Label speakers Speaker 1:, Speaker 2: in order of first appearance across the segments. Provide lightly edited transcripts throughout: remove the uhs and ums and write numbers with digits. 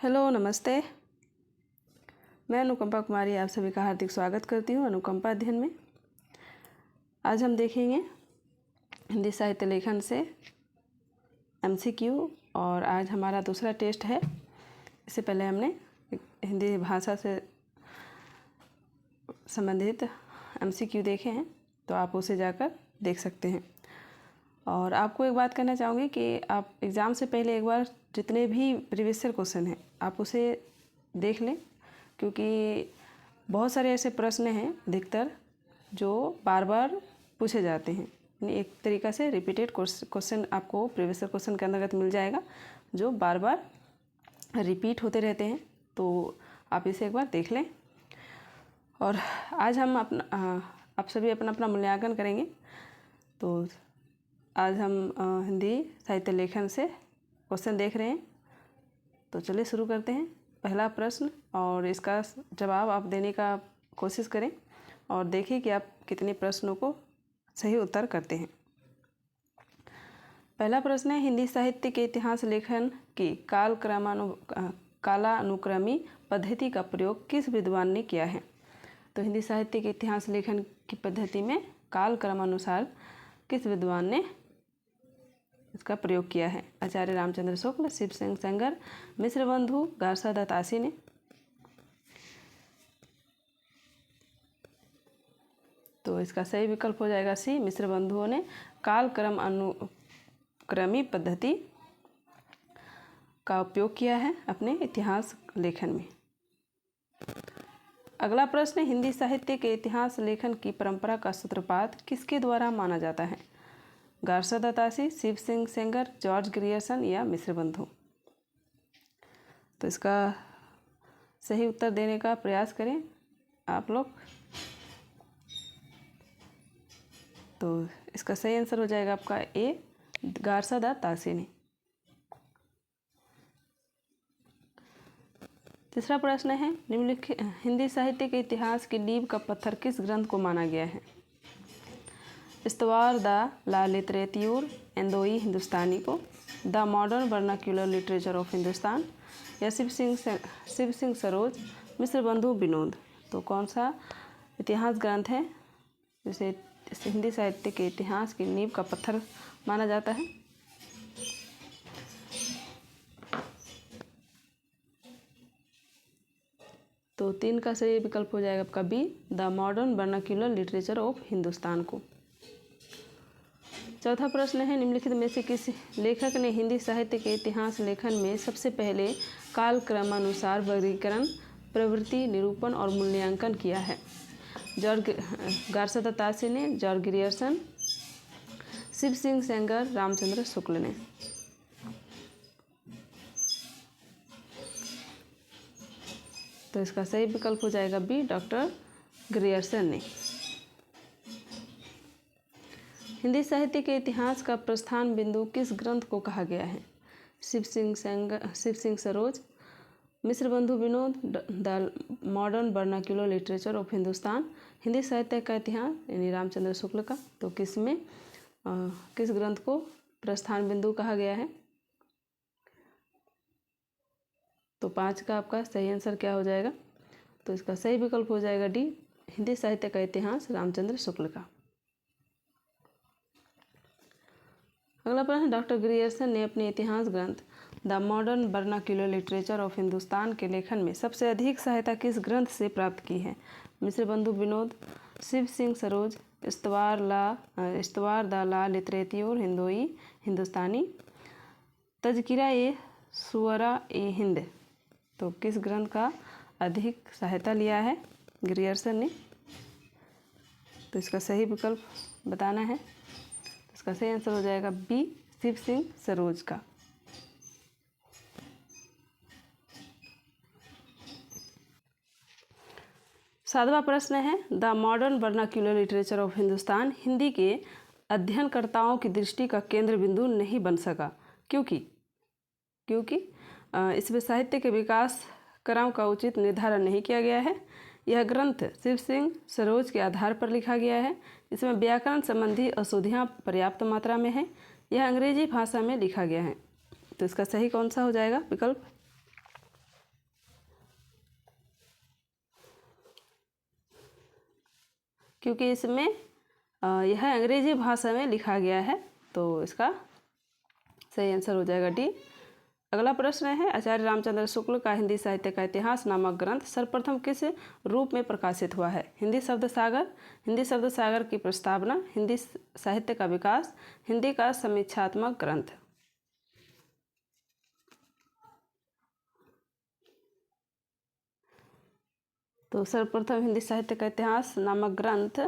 Speaker 1: Hello, नमस्ते। मैं अनुकंपा कुमारी आप सभी का हार्दिक स्वागत करती हूँ अनुकंपा अध्ययन में। आज हम देखेंगे हिंदी साहित्य लेखन से एमसीक्यू और आज हमारा दूसरा टेस्ट है। इससे पहले हमने हिंदी भाषा से संबंधित एमसीक्यू देखे हैं, तो आप उसे जाकर देख सकते हैं। और आपको एक बात कहना चाहूँगी कि आप एग्ज़ाम से पहले एक बार जितने भी प्रीवियस ईयर क्वेश्चन हैं आप उसे देख लें, क्योंकि बहुत सारे ऐसे प्रश्न हैं अधिकतर जो बार बार पूछे जाते हैं। यानी एक तरीक़ा से रिपीटेड क्वेश्चन आपको प्रीवियस ईयर क्वेश्चन के अंतर्गत मिल जाएगा जो बार बार रिपीट होते रहते हैं, तो आप इसे एक बार देख लें। और आज हम आप सभी अपना मूल्यांकन करेंगे। तो आज हम हिंदी साहित्य लेखन से क्वेश्चन देख रहे हैं, तो चलिए शुरू करते हैं। पहला प्रश्न और इसका जवाब आप देने का कोशिश करें और देखिए कि आप कितने प्रश्नों को सही उत्तर करते हैं। पहला प्रश्न है, हिंदी साहित्य के इतिहास लेखन की कालानुक्रमी पद्धति का प्रयोग किस विद्वान ने किया है? तो हिंदी साहित्य के इतिहास लेखन की पद्धति में काल क्रमानुसार किस विद्वान ने इसका प्रयोग किया है? आचार्य रामचंद्र शुक्ल, शिव सिंह सेंगर, मिश्र बंधु, गारसा दत्त आसी ने। तो इसका सही विकल्प हो जाएगा सी, मिश्र बंधुओं ने काल क्रम अनुक्रमी पद्धति का उपयोग किया है अपने इतिहास लेखन में। अगला प्रश्न, हिंदी साहित्य के इतिहास लेखन की परंपरा का सूत्रपात किसके द्वारा माना जाता है? गारसा दत्त आसी, शिव सिंह सेंगर, जॉर्ज ग्रियर्सन या मिश्र बंधु। तो इसका सही उत्तर देने का प्रयास करें आप लोग। तो इसका सही आंसर हो जाएगा आपका ए, गारसा दत्त आसी ने। तीसरा प्रश्न है, निम्नलिखित हिंदी साहित्य के इतिहास की नींव का पत्थर किस ग्रंथ को माना गया है? इस्तवार द ला लिटरेच्योर एंदोई हिंदुस्तानी को, the modern vernacular literature of Hindustan या शिव सिंह सरोज, मिश्र बंधु विनोद। तो कौन सा इतिहास ग्रंथ है जिसे हिंदी साहित्य के इतिहास की नींव का पत्थर माना जाता है? तो 3 का सही विकल्प हो जाएगा आपका B, the modern vernacular literature of Hindustan को। चौथा प्रश्न है, निम्नलिखित में से किस लेखक ने हिंदी साहित्य के इतिहास लेखन में सबसे पहले काल क्रमानुसार वर्गीकरण, प्रवृत्ति, निरूपण और मूल्यांकन किया है? गारसा दत्त आसी ने, जॉर्ज ग्रियर्सन, शिव सिंह सेंगर, रामचंद्र शुक्ल ने। तो इसका सही विकल्प हो जाएगा बी, डॉक्टर ग्रियर्सन ने। हिंदी साहित्य के इतिहास का प्रस्थान बिंदु किस ग्रंथ को कहा गया है? शिव सिंह सरोज, मिश्र बंधु Vinod, the modern vernacular literature of Hindustan, Hindi साहित्य का इतिहास यानी रामचंद्र शुक्ल का। तो किस ग्रंथ को प्रस्थान बिंदु कहा गया है? तो 5 का आपका सही आंसर क्या हो जाएगा? तो इसका सही विकल्प हो जाएगा डी, हिंदी साहित्य का इतिहास रामचंद्र शुक्ल का। अगला प्रश्न, डॉक्टर ग्रियर्सन ने अपने इतिहास ग्रंथ the modern vernacular literature of Hindustan के लेखन में सबसे अधिक सहायता किस ग्रंथ से प्राप्त की है? मिश्र बंधु विनोद, शिव सिंह सरोज, इस्तवार द ला लिटरेच्योर हिंदोई हिंदुस्तानी, तज़किरा ए शुअरा ए हिंद। तो किस ग्रंथ का अधिक सहायता लिया है ग्रियर्सन ने? तो इसका सही विकल्प बताना है। इसका सही आंसर हो जाएगा बी, शिव सिंह सरोज का। सातवां प्रश्न है, the modern vernacular literature of Hindustan Hindi के अध्ययनकर्ताओं की दृष्टि का केंद्र बिंदु नहीं बन सका, क्योंकि इसमें साहित्य के विकास क्रम का उचित निर्धारण नहीं किया गया है। यह ग्रंथ शिव सिंह सरोज के आधार पर लिखा गया है। इसमें व्याकरण संबंधी अशुद्धियाँ पर्याप्त मात्रा में है। यह अंग्रेजी भाषा में लिखा गया है। तो इसका सही कौन सा हो जाएगा विकल्प? क्योंकि इसमें यह अंग्रेजी भाषा में लिखा गया है, तो इसका सही आंसर हो जाएगा डी। अगला प्रश्न है, आचार्य रामचंद्र शुक्ल का हिंदी साहित्य का इतिहास नामक ग्रंथ सर्वप्रथम किस रूप में प्रकाशित हुआ है? हिंदी शब्द सागर की प्रस्तावना, हिंदी साहित्य का विकास, हिंदी का समीक्षात्मक ग्रंथ। तो सर्वप्रथम हिंदी साहित्य का इतिहास नामक ग्रंथ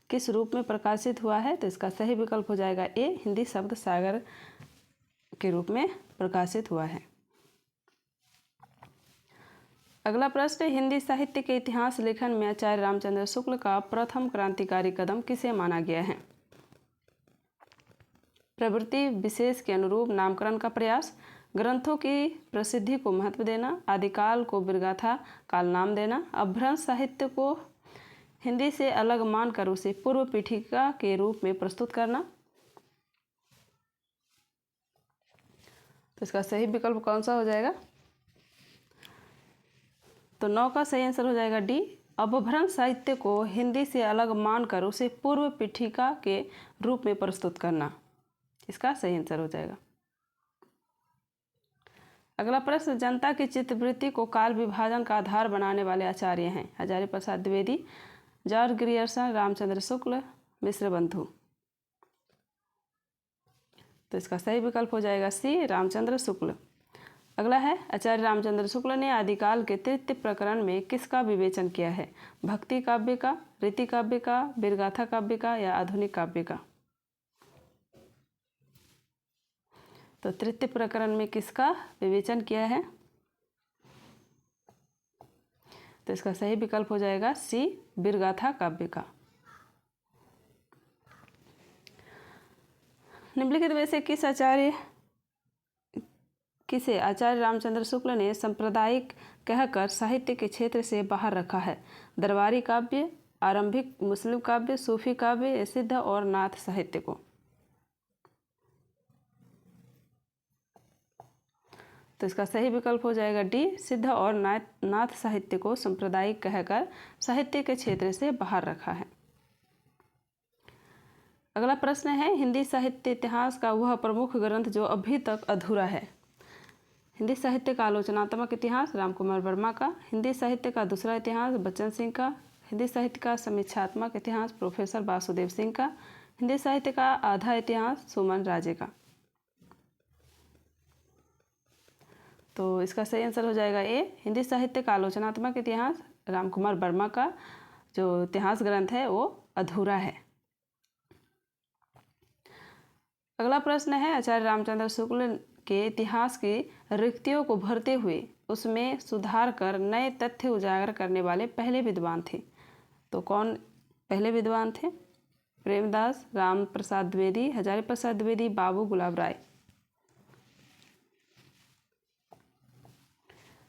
Speaker 1: किस रूप में प्रकाशित हुआ है? तो इसका सही विकल्प हो जाएगा ए, हिंदी शब्द सागर के रूप में प्रकाशित हुआ है। अगला प्रश्न, हिंदी साहित्य के इतिहास लेखन में आचार्य रामचंद्र शुक्ल का प्रथम क्रांतिकारी कदम किसे माना गया है? प्रवृत्ति विशेष के अनुरूप नामकरण का प्रयास, ग्रंथों की प्रसिद्धि को महत्व देना, आदिकाल को बिरगाथा काल नाम देना, अपभ्रंश साहित्य को हिंदी से अलग मानकर उसे पूर्व पीठिका के रूप में प्रस्तुत करना। तो इसका सही विकल्प कौन सा हो जाएगा? तो 9 का सही आंसर हो जाएगा डी, अपभ्रंश साहित्य को हिंदी से अलग मानकर उसे पूर्व पीठिका के रूप में प्रस्तुत करना, इसका सही आंसर हो जाएगा। अगला प्रश्न, जनता की चित्तवृत्ति को काल विभाजन का आधार बनाने वाले आचार्य हैं? हजारी प्रसाद द्विवेदी, जॉर्ज ग्रियर्सन, रामचंद्र शुक्ल, मिश्र बंधु। तो इसका सही विकल्प हो जाएगा सी, रामचंद्र शुक्ल। अगला है, आचार्य रामचंद्र शुक्ल ने आदिकाल के तृतीय प्रकरण में किसका विवेचन किया है? भक्ति काव्य का, रीति काव्य का, वीरगाथा काव्य का या आधुनिक काव्य का? तो तृतीय प्रकरण में किसका विवेचन किया है? तो इसका सही विकल्प हो जाएगा सी, वीरगाथा काव्य का। निम्नलिखित में से किसे आचार्य रामचंद्र शुक्ल ने सांप्रदायिक कहकर साहित्य के क्षेत्र से बाहर रखा है? दरबारी काव्य, आरंभिक मुस्लिम काव्य, सूफी काव्य, सिद्ध और नाथ साहित्य को? तो इसका सही विकल्प हो जाएगा डी, सिद्ध और नाथ साहित्य को सांप्रदायिक कहकर साहित्य के क्षेत्र से बाहर रखा है। अगला प्रश्न है, हिंदी साहित्य इतिहास का वह प्रमुख ग्रंथ जो अभी तक अधूरा है? हिंदी साहित्य का आलोचनात्मक इतिहास रामकुमार वर्मा का, हिंदी साहित्य का दूसरा इतिहास बच्चन सिंह का, हिंदी साहित्य का समीक्षात्मक इतिहास प्रोफेसर वासुदेव सिंह का, हिंदी साहित्य का आधा इतिहास सुमन राजे का? तो इसका सही आंसर हो जाएगा ए, हिंदी साहित्य का आलोचनात्मक इतिहास रामकुमार वर्मा का जो इतिहास ग्रंथ है वो अधूरा है। अगला प्रश्न है, आचार्य रामचंद्र शुक्ल के इतिहास की रिक्तियों को भरते हुए उसमें सुधार कर नए तथ्य उजागर करने वाले पहले विद्वान थे? तो कौन पहले विद्वान थे? प्रेमदास, राम प्रसाद द्विवेदी, हजारी प्रसाद द्विवेदी, बाबू गुलाब राय।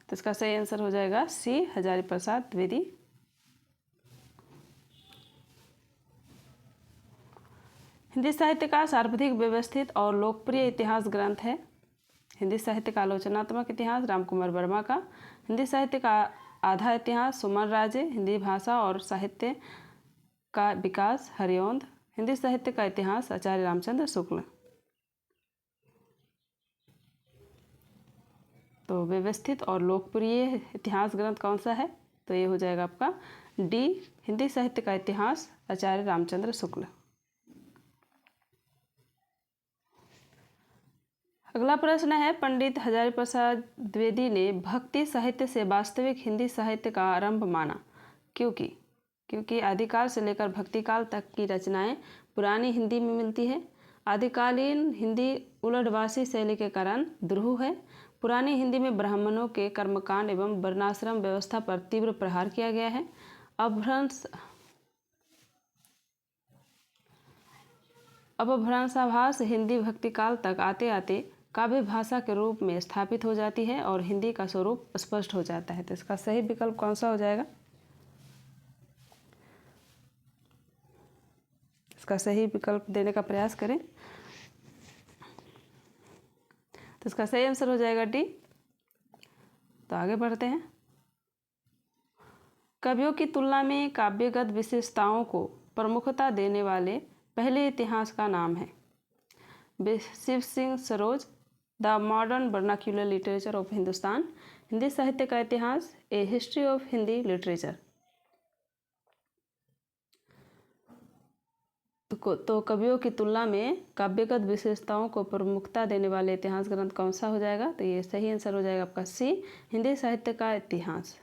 Speaker 1: तो इसका सही आंसर हो जाएगा सी, हजारी प्रसाद द्विवेदी। हिंदी साहित्य का सर्वाधिक व्यवस्थित और लोकप्रिय इतिहास ग्रंथ है? हिंदी साहित्य का आलोचनात्मक इतिहास रामकुमार वर्मा का, हिंदी साहित्य का आधा इतिहास सुमन राजे, हिंदी भाषा और साहित्य का विकास हरिओंद, हिंदी साहित्य का इतिहास आचार्य रामचंद्र शुक्ल। तो व्यवस्थित और लोकप्रिय इतिहास ग्रंथ कौन सा है? तो ये हो जाएगा आपका डी, हिंदी साहित्य का इतिहास आचार्य रामचंद्र शुक्ल। अगला प्रश्न है, पंडित हजारी प्रसाद द्विवेदी ने भक्ति साहित्य से वास्तविक हिंदी साहित्य का आरंभ माना क्योंकि आदिकाल से लेकर भक्तिकाल तक की रचनाएं पुरानी हिंदी में मिलती है। आदिकालीन हिंदी उलटवासी शैली के कारण द्रुह है। पुरानी हिंदी में ब्राह्मणों के कर्मकांड एवं वर्णाश्रम व्यवस्था पर तीव्र प्रहार किया गया है। अपभ्रंशाभास हिंदी भक्तिकाल तक आते आते काव्य भाषा के रूप में स्थापित हो जाती है और हिंदी का स्वरूप स्पष्ट हो जाता है। तो इसका सही विकल्प कौन सा हो जाएगा? इसका सही विकल्प देने का प्रयास करें। तो इसका सही आंसर हो जाएगा डी। तो आगे बढ़ते हैं। कवियों की तुलना में काव्यगत विशेषताओं को प्रमुखता देने वाले पहले इतिहास का नाम है। Shiv Singh Saroj, the modern vernacular literature of Hindustan, Hindi साहित्य का इतिहास, a history of Hindi literature. तो कवियों की तुलना में काव्यगत विशेषताओं को प्रमुखता देने वाले इतिहास ग्रंथ कौन सा हो जाएगा? तो ये सही आंसर हो जाएगा आपका सी, हिंदी साहित्य का इतिहास।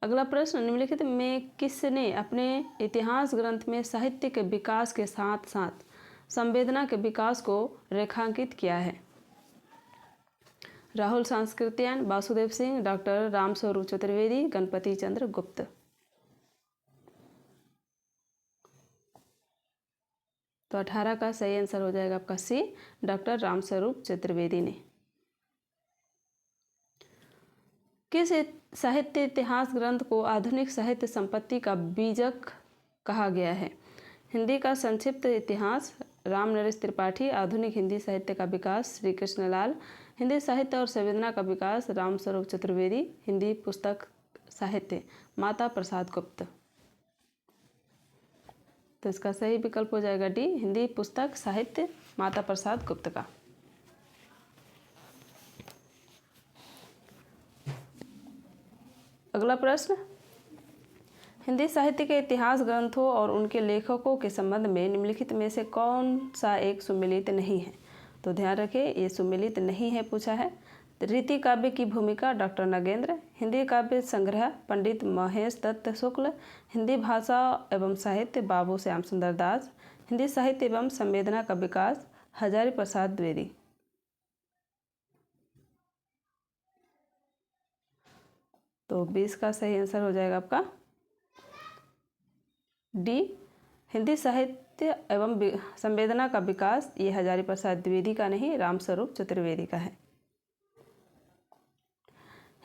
Speaker 1: अगला प्रश्न, निम्नलिखित में किसने अपने इतिहास ग्रंथ में साहित्य के विकास के साथ साथ संवेदना के विकास को रेखांकित किया है? राहुल सांस्कृत्यायन, वासुदेव सिंह, डॉक्टर रामस्वरूप चतुर्वेदी, गणपति चंद्र गुप्त। तो 18 का सही आंसर हो जाएगा आपका सी, डॉक्टर रामस्वरूप चतुर्वेदी ने। किस साहित्य इतिहास ग्रंथ को आधुनिक साहित्य संपत्ति का बीजक कहा गया है? हिंदी का संक्षिप्त इतिहास, राम नरेश त्रिपाठी, आधुनिक हिंदी साहित्य का विकास, श्री कृष्णलाल, हिंदी साहित्य और संवेदना का विकास, रामस्वरूप चतुर्वेदी, हिंदी पुस्तक साहित्य, माता प्रसाद गुप्त। तो इसका सही विकल्प हो जाएगा डी, हिंदी पुस्तक साहित्य, माता प्रसाद गुप्त का। अगला प्रश्न, हिंदी साहित्य के इतिहास ग्रंथों और उनके लेखकों के संबंध में निम्नलिखित में से कौन सा एक सुमेलित नहीं है? तो ध्यान रखें, ये सुमेलित नहीं है पूछा है। रीति काव्य की भूमिका, डॉक्टर नगेंद्र, हिंदी काव्य संग्रह, पंडित महेश दत्त शुक्ल, हिंदी भाषा एवं साहित्य, बाबू श्याम सुंदर दास, हिंदी साहित्य एवं संवेदना का विकास, हजारी प्रसाद द्विवेदी। तो 20 का सही आंसर हो जाएगा आपका डी, हिंदी साहित्य एवं संवेदना का विकास, ये हजारी प्रसाद द्विवेदी का नहीं, रामस्वरूप चतुर्वेदी का है।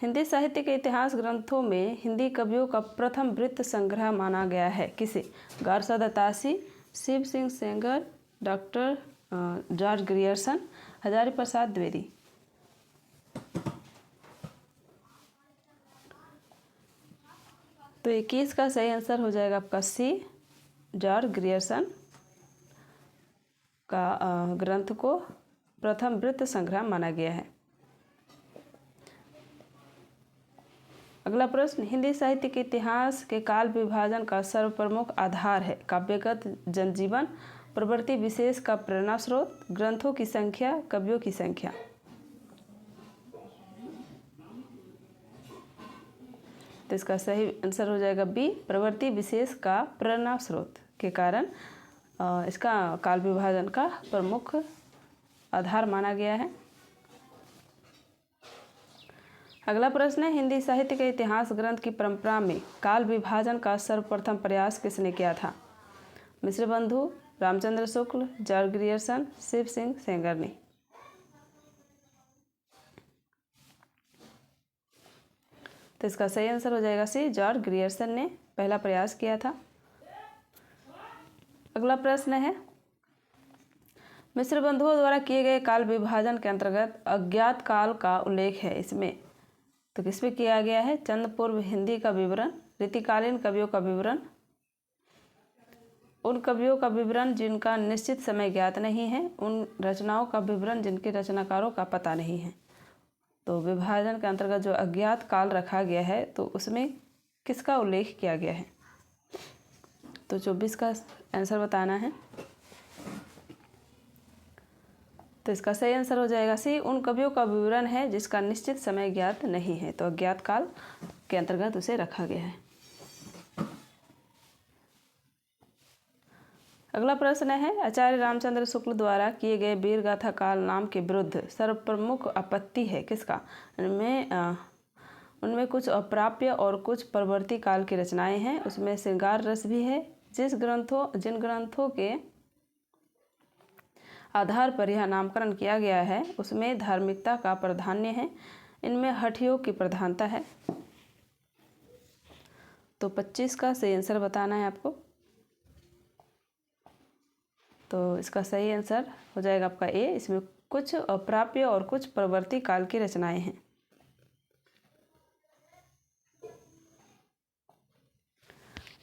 Speaker 1: हिंदी साहित्य के इतिहास ग्रंथों में हिंदी कवियों का प्रथम वृत्त संग्रह माना गया है किसे? Garcin de Tassy, Shiv Singh Sengar, doctor George Grierson, Hazari Prasad Dwivedi. तो 21 का सही आंसर हो जाएगा आपका सी, जॉर्ज ग्रियर्सन का ग्रंथ को प्रथम वृत्त संग्रह माना गया है। अगला प्रश्न, हिंदी साहित्य के इतिहास के काल विभाजन का सर्वप्रमुख आधार है? काव्यगत जनजीवन, प्रवृत्ति विशेष का प्रेरणा स्रोत, ग्रंथों की संख्या, कवियों की संख्या। तो इसका सही आंसर हो जाएगा बी, प्रवृत्ति विशेष का प्रेरणा स्रोत के कारण इसका काल विभाजन का प्रमुख आधार माना गया है। अगला प्रश्न है, हिंदी साहित्य के इतिहास ग्रंथ की परंपरा में काल विभाजन का सर्वप्रथम प्रयास किसने किया था? मिश्र बंधु, रामचंद्र शुक्ल, जॉर्ज ग्रियर्सन, शिव सिंह सेंगर ने। तो इसका सही आंसर हो जाएगा सी, जॉर्ज ग्रियर्सन ने पहला प्रयास किया था। अगला प्रश्न है, मिश्र बंधुओं द्वारा किए गए काल विभाजन के अंतर्गत अज्ञात काल का उल्लेख है इसमें, तो किसमें किया गया है? चंद पूर्व हिंदी का विवरण, रीतिकालीन कवियों का विवरण, उन कवियों का विवरण जिनका निश्चित समय ज्ञात नहीं है, उन रचनाओं का विवरण जिनके रचनाकारों का पता नहीं है। तो विभाजन के अंतर्गत जो अज्ञात काल रखा गया है तो उसमें किसका उल्लेख किया गया है? तो 24 का आंसर बताना है। तो इसका सही आंसर हो जाएगा सी, उन कवियों का विवरण है जिसका निश्चित समय ज्ञात नहीं है, तो अज्ञात काल के अंतर्गत उसे रखा गया है। अगला प्रश्न है, आचार्य रामचंद्र शुक्ल द्वारा किए गए वीर गाथा काल नाम के विरुद्ध सर्वप्रमुख आपत्ति है किसका? उनमें कुछ अप्राप्य और कुछ परवर्ती काल की रचनाएं हैं, उसमें श्रृंगार रस भी है। जिन ग्रंथों के आधार पर यह नामकरण किया गया है उसमें धार्मिकता का प्राधान्य है, इनमें हठयोग की प्रधानता है। तो 25 का सही आंसर बताना है आपको। तो इसका सही आंसर हो जाएगा आपका ए, इसमें कुछ अप्राप्य और कुछ परवर्ती काल की रचनाएं हैं।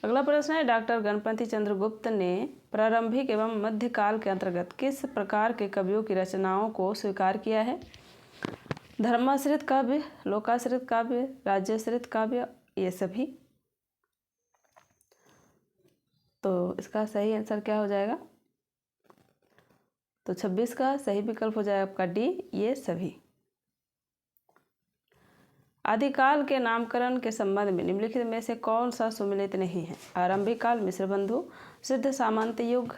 Speaker 1: अगला प्रश्न है, डॉक्टर गणपति चंद्र गुप्त ने प्रारंभिक एवं मध्यकाल के अंतर्गत किस प्रकार के कवियों की रचनाओं को स्वीकार किया है? धर्माश्रित काव्य, लोकाश्रित काव्य, राज्याश्रित काव्य, ये सभी। तो इसका सही आंसर क्या हो जाएगा? तो 26 का सही विकल्प हो जाएगा आपका डी, ये सभी। आदिकाल के नामकरण के संबंध में निम्नलिखित में से कौन सा सुमेलित नहीं है? आरंभिक काल मिश्र बंधु, सिद्ध सामंत युग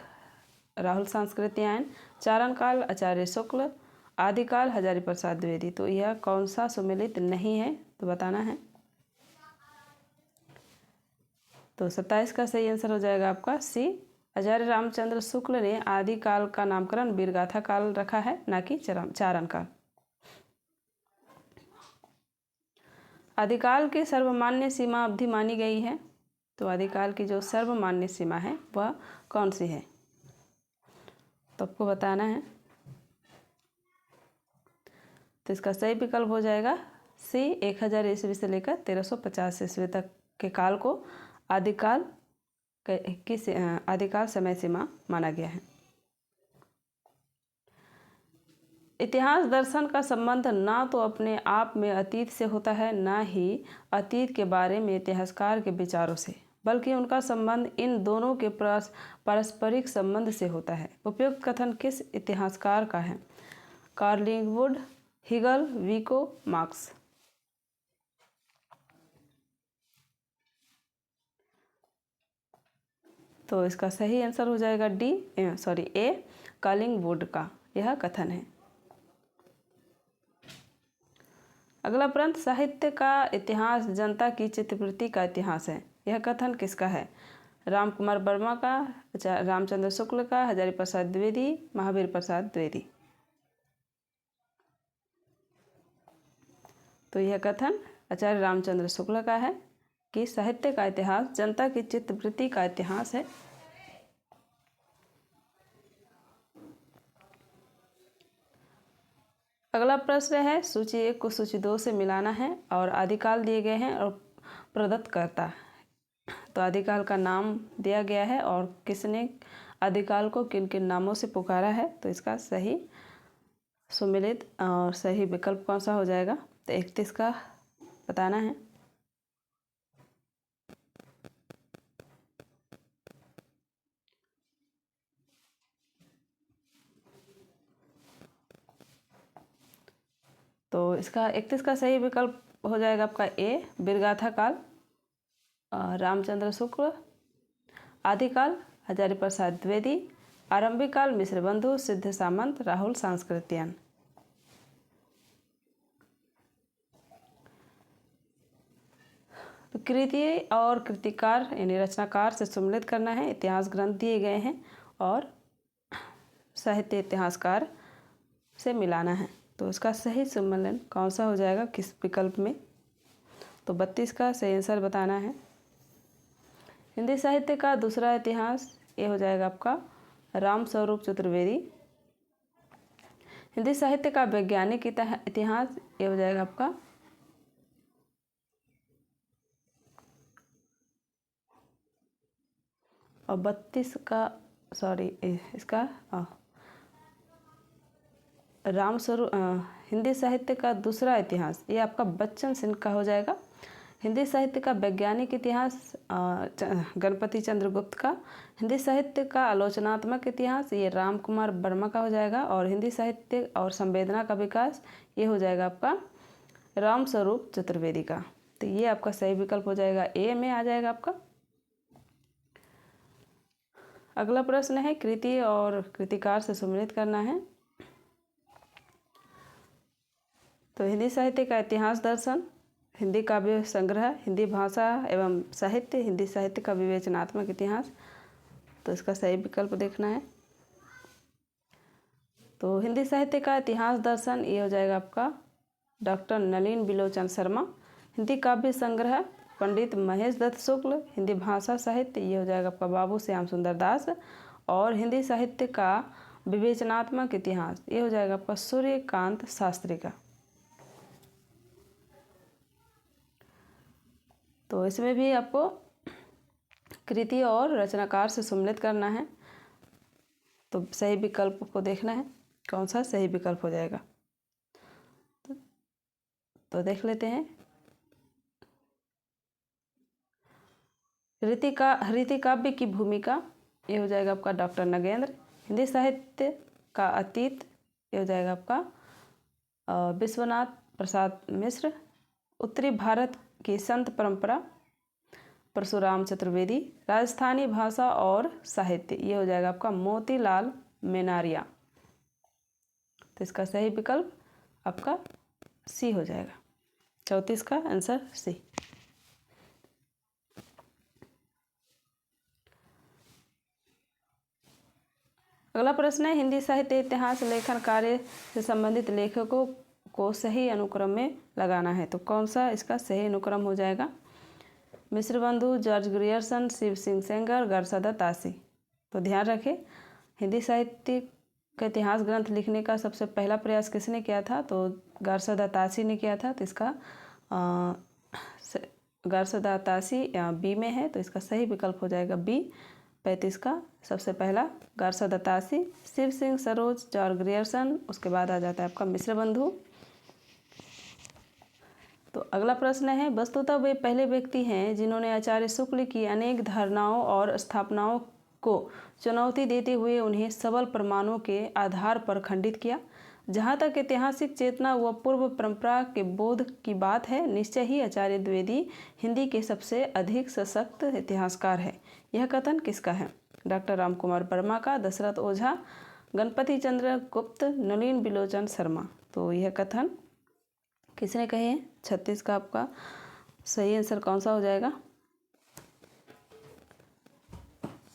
Speaker 1: राहुल सांस्कृत्यायन, चारण काल आचार्य शुक्ल, आदिकाल हजारी प्रसाद द्विवेदी। तो यह कौन सा सुमेलित नहीं है, तो बताना है। तो 27 का सही आंसर हो जाएगा आपका सी, आचार्य रामचंद्र शुक्ल ने आदिकाल का नामकरण वीरगाथा काल रखा है, ना कि चारण काल। आदिकाल की सर्वमान्य सीमा अवधि मानी गई है, तो आदिकाल की जो सर्वमान्य सीमा है वह कौन सी है, तो आपको बताना है। तो इसका सही विकल्प हो जाएगा सी, 1000 ईस्वी से लेकर 1350 ईस्वी तक के काल को आदिकाल आदिकाल समय सीमा माना गया है। इतिहास दर्शन का संबंध ना तो अपने आप में अतीत से होता है, ना ही अतीत के बारे में इतिहासकार के विचारों से, बल्कि उनका संबंध इन दोनों के पारस्परिक संबंध से होता है। उपयुक्त कथन किस इतिहासकार का है? कार्लिंगवुड, हिगल, विको, मार्क्स। तो इसका सही आंसर हो जाएगा ए, कार्लिंगवुड का यह कथन है। अगला प्रश्न, साहित्य का इतिहास जनता की चित्तवृत्ति का इतिहास है, यह कथन किसका है? राम कुमार वर्मा का, रामचंद्र शुक्ल का, हजारी प्रसाद द्विवेदी, महावीर प्रसाद द्विवेदी। तो यह कथन आचार्य रामचंद्र शुक्ल का है कि साहित्य का इतिहास जनता की चित्तवृत्ति का इतिहास है। अगला प्रश्न है, सूची 1 को सूची 2 से मिलाना है और आदिकाल दिए गए हैं और प्रदत्त करता है। तो आदिकाल का नाम दिया गया है और किसने आदिकाल को किन किन नामों से पुकारा है, तो इसका सही सुमेलित और सही विकल्प कौन सा हो जाएगा? तो 31 का बताना है। तो इसका 31 का सही विकल्प हो जाएगा आपका ए, वीरगाथा काल रामचंद्र शुक्ल, आदिकाल हजारी प्रसाद द्विवेदी, आरंभिक काल मिश्र बंधु, सिद्ध सामंत, राहुल सांस्कृत्यायन। तो कृति और कृतिकार यानी रचनाकार से सम्मिलित करना है। इतिहास ग्रंथ दिए गए हैं और साहित्य इतिहासकार से मिलाना है। तो इसका सही सम्मेलन कौन सा हो जाएगा, किस विकल्प में? तो 32 का सही आंसर बताना है। हिंदी साहित्य का दूसरा इतिहास ये हो जाएगा आपका राम स्वरूप चतुर्वेदी। हिंदी साहित्य का वैज्ञानिक इतिहास ये हो जाएगा आपका और 32 का इसका राम स्वरूप हिंदी साहित्य का दूसरा इतिहास ये आपका बच्चन सिंह का हो जाएगा। हिंदी साहित्य का वैज्ञानिक इतिहास गणपति चंद्र गुप्त का। हिंदी साहित्य का आलोचनात्मक इतिहास ये राम कुमार वर्मा का हो जाएगा। और हिंदी साहित्य और संवेदना का विकास ये हो जाएगा आपका राम स्वरूप चतुर्वेदी का। तो ये आपका सही विकल्प हो जाएगा, ए में आ जाएगा आपका। अगला प्रश्न है, कृति और कृतिकार से सम्मिलित करना है। तो हिंदी साहित्य का इतिहास दर्शन, हिंदी काव्य संग्रह, हिंदी भाषा एवं साहित्य, हिंदी साहित्य का विवेचनात्मक इतिहास। तो इसका सही विकल्प देखना है। तो हिंदी साहित्य का इतिहास दर्शन ये हो जाएगा आपका डॉक्टर नलिन बिलोचन शर्मा। हिंदी काव्य संग्रह पंडित महेश दत्त शुक्ल। हिंदी भाषा साहित्य ये हो जाएगा आपका बाबू श्याम सुंदर दास। और हिंदी साहित्य का विवेचनात्मक इतिहास ये हो जाएगा आपका सूर्यकांत शास्त्री का। तो इसमें भी आपको कृति और रचनाकार से सम्मिलित करना है। तो सही विकल्प को देखना है कौन सा सही विकल्प हो जाएगा। तो देख लेते हैं। रीति काव्य की भूमिका, ये हो जाएगा आपका डॉक्टर नगेंद्र। हिंदी साहित्य का अतीत, ये हो जाएगा आपका विश्वनाथ प्रसाद मिश्र। उत्तरी भारत की संत परंपरा, परशुराम चतुर्वेदी। राजस्थानी भाषा और साहित्य, ये हो जाएगा आपका मोतीलाल मेनारिया। तो इसका सही विकल्प आपका सी हो जाएगा। 34 का आंसर सी। अगला प्रश्न है, हिंदी साहित्य इतिहास लेखन कार्य से संबंधित लेखकों को सही अनुक्रम में लगाना है। तो कौन सा इसका सही अनुक्रम हो जाएगा? मिश्र बंधु, जॉर्ज ग्रियर्सन, शिव सिंह सेंगर, गरसदा तासी। तो ध्यान रखें, हिंदी साहित्य का इतिहास ग्रंथ लिखने का सबसे पहला प्रयास किसने किया था? तो गरसदा तासी ने किया था। तो इसका गरसदा तासी बी में है, तो इसका सही विकल्प हो जाएगा बी। 35 का सबसे पहला गरसदा तासी, शिव सिंह सरोज, जॉर्ज ग्रियर्सन, उसके बाद आ जाता है आपका मिश्र बंधु। तो अगला प्रश्न है, वस्तुतः वे पहले व्यक्ति हैं जिन्होंने आचार्य शुक्ल की अनेक धारणाओं और स्थापनाओं को चुनौती देते हुए उन्हें सबल प्रमाणों के आधार पर खंडित किया। जहाँ तक ऐतिहासिक चेतना व पूर्व परंपरा के बोध की बात है, निश्चय ही आचार्य द्विवेदी हिंदी के सबसे अधिक सशक्त इतिहासकार है। यह कथन किसका है? डॉक्टर राम कुमार वर्मा का, दशरथ ओझा, गणपति चंद्र गुप्त, नलिन बिलोचन शर्मा। तो यह कथन किसने कहे हैं? 36 का आपका सही आंसर कौन सा हो जाएगा?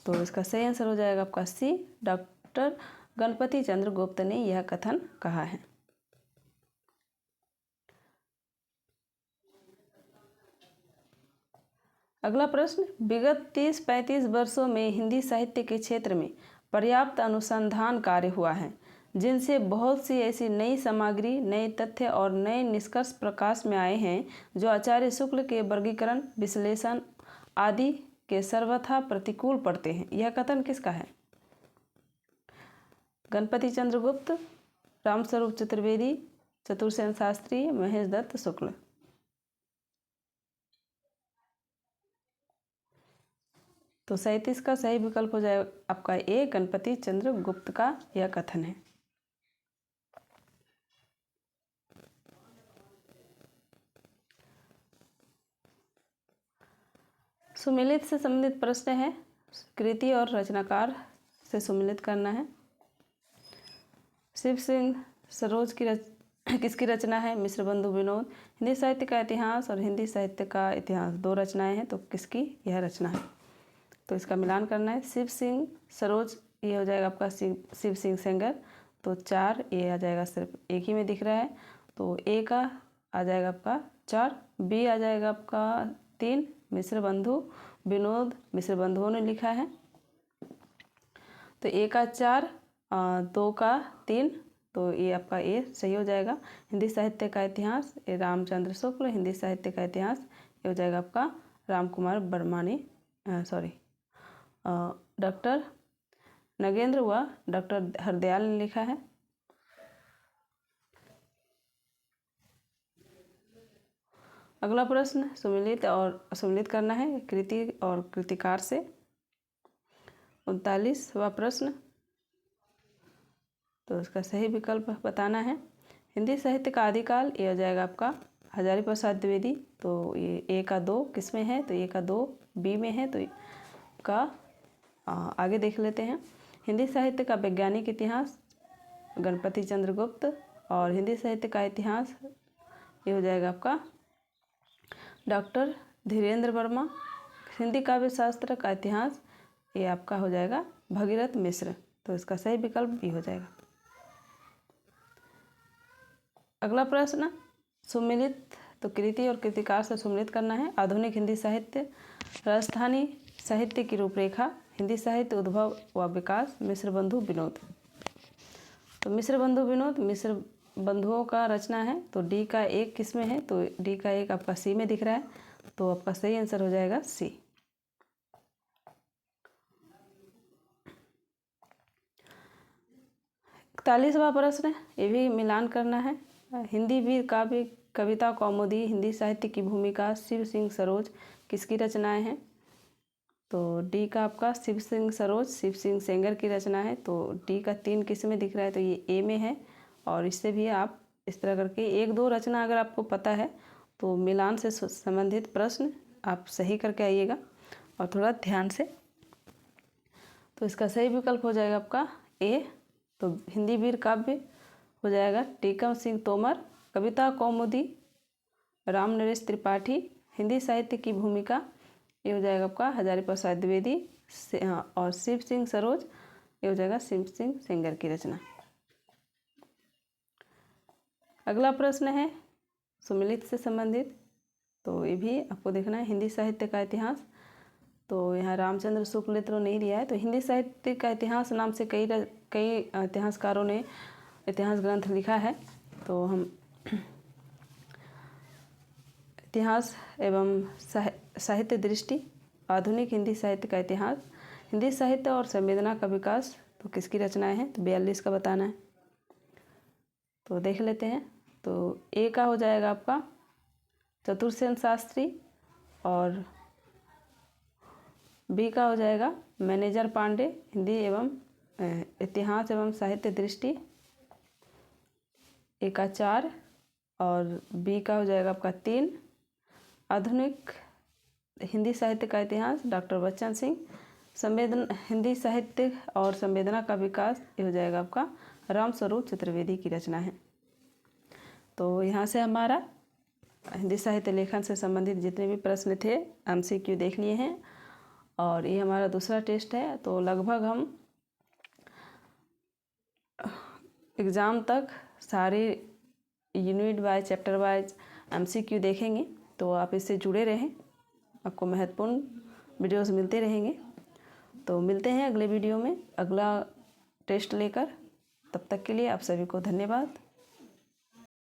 Speaker 1: तो इसका सही आंसर हो जाएगा आपका सी, डॉक्टर गणपति चंद्र गुप्त ने यह कथन कहा है। अगला प्रश्न, विगत 30-35 वर्षों में हिंदी साहित्य के क्षेत्र में पर्याप्त अनुसंधान कार्य हुआ है, जिनसे बहुत सी ऐसी नई सामग्री, नए तथ्य और नए निष्कर्ष प्रकाश में आए हैं जो आचार्य शुक्ल के वर्गीकरण, विश्लेषण आदि के सर्वथा प्रतिकूल पड़ते हैं। यह कथन किसका है? गणपति चंद्र गुप्त, रामस्वरूप चतुर्वेदी, चतुर्सेन शास्त्री, महेश दत्त शुक्ल। तो 37 का सही विकल्प हो जाए आपका ए, गणपति चंद्र गुप्त का यह कथन है। सुमिलित से संबंधित प्रश्न है, कृति और रचनाकार से सुमिलित करना है। शिव सिंह सरोज की किसकी रचना है? मिश्र बंधु विनोद। हिंदी साहित्य का इतिहास और हिंदी साहित्य का इतिहास दो रचनाएं हैं, तो किसकी यह रचना है? तो इसका मिलान करना है। शिव सिंह सरोज, ये हो जाएगा आपका शिव सिंह सेंगर। तो 4 ए आ जाएगा, सिर्फ एक ही में दिख रहा है, तो ए का आ जाएगा आपका 4, बी आ जाएगा आपका 3, मिश्र बंधु विनोद, मिश्र बंधुओं ने लिखा है। तो ए का 4, 2 का 3, तो ये आपका ए सही हो जाएगा। हिंदी साहित्य का इतिहास ये रामचंद्र शुक्ल, हिंदी साहित्य का इतिहास ये हो जाएगा आपका राम कुमार वर्मा ने डॉक्टर नगेंद्र व डॉक्टर हरदयाल ने लिखा है। अगला प्रश्न, सुमिलित और असुमिलित करना है कृति और कृतिकार से। 39वां प्रश्न, तो इसका सही विकल्प बताना है। हिंदी साहित्य का आदिकाल ये हो जाएगा आपका हजारी प्रसाद द्विवेदी। तो ये ए का 2 किस में है? तो ए का 2 बी में है, तो का आगे देख लेते हैं। हिंदी साहित्य का वैज्ञानिक इतिहास गणपति चंद्र गुप्त, और हिंदी साहित्य का इतिहास ये हो जाएगा आपका डॉक्टर धीरेन्द्र वर्मा। हिंदी काव्य शास्त्र का इतिहास ये आपका हो जाएगा भगीरथ मिश्र। तो इसका सही विकल्प भी हो जाएगा। अगला प्रश्न, सुमिलित, तो कृति और कृतिकार से सुमिलित करना है। आधुनिक हिंदी साहित्य, राजस्थानी साहित्य की रूपरेखा, हिंदी साहित्य उद्भव व विकास, मिश्र बंधु विनोद। तो मिश्र बंधु विनोद मिश्र बंधुओं का रचना है। तो डी का 1 किस में है? तो डी का 1 आपका सी में दिख रहा है, तो आपका सही आंसर हो जाएगा सी। 41वां प्रश्न, ये भी मिलान करना है। हिंदी वीर काव्य कविता कौमुदी हिंदी साहित्य की भूमिका शिव सिंह सरोज किसकी रचनाएं हैं? तो डी का आपका शिव सिंह सरोज शिव सिंह सेंगर की रचना है। तो डी का 3 किस में दिख रहा है? तो ये ए में है। और इससे भी आप इस तरह करके 1-2 रचना अगर आपको पता है तो मिलान से संबंधित प्रश्न आप सही करके आइएगा और थोड़ा ध्यान से। तो इसका सही विकल्प हो जाएगा आपका ए। तो हिंदी वीर काव्य हो जाएगा टीकम सिंह तोमर, कविता कौमुदी राम नरेश त्रिपाठी, हिंदी साहित्य की भूमिका ये हो जाएगा आपका हजारी प्रसाद द्विवेदी और शिव सिंह सरोज ये हो जाएगा शिव सिंह सेंगर की रचना। अगला प्रश्न है सुमिलित से संबंधित। तो ये भी आपको देखना है हिंदी साहित्य का इतिहास। तो यहाँ रामचंद्र शुक्ल तो नहीं दिया है। तो हिंदी साहित्य का इतिहास नाम से कई इतिहासकारों ने इतिहास ग्रंथ लिखा है। तो हम इतिहास एवं साहित्य दृष्टि आधुनिक हिंदी साहित्य का इतिहास हिंदी साहित्य और संवेदना का विकास तो किसकी रचनाएं हैं? तो 42 का बताना है। तो देख लेते हैं। तो ए का हो जाएगा आपका चतुर्सेन शास्त्री और बी का हो जाएगा मैनेजर पांडे हिंदी एवं इतिहास एवं साहित्य दृष्टि ए का 4 और बी का हो जाएगा आपका 3 आधुनिक हिंदी साहित्य का इतिहास डॉक्टर बच्चन सिंह हिंदी साहित्य और संवेदना का विकास ये हो जाएगा आपका रामस्वरूप चतुर्वेदी की रचना है। तो यहाँ से हमारा हिंदी साहित्य लेखन से संबंधित जितने भी प्रश्न थे MCQ देख लिए हैं और ये हमारा दूसरा टेस्ट है। तो लगभग हम एग्ज़ाम तक सारे unit wise chapter wise MCQ देखेंगे। तो आप इससे जुड़े रहें, आपको महत्वपूर्ण वीडियोस मिलते रहेंगे। तो मिलते हैं अगले वीडियो में अगला टेस्ट लेकर। तब तक के लिए आप सभी को धन्यवाद।